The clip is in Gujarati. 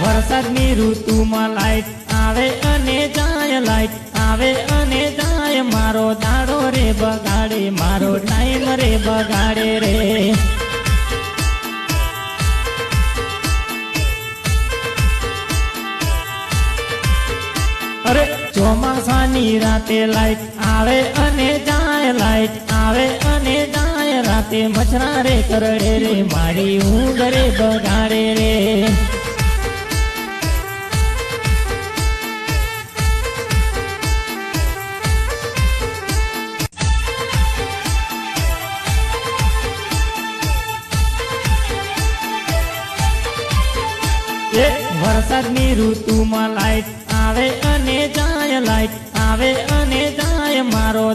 વરસાદની ઋતુમાં લાઈટ આવે અને જાય, લાઈટ આવે અને જાય, મારો દાડો રે બગાડે, મારો ટાઈમ રે બગાડે રે. અરે ચોમાસાની રાતે લાઈટ આવે અને જાય, લાઈટ આવે અને જાય, રાતે મચ્છરા રે કરડે રે, મારી ઊંઘ રે બગાડે રે. વરસાદની ઋતુમાં લાઈટ આવે અને જાય, લાઈટ આવે અને જાય, મારો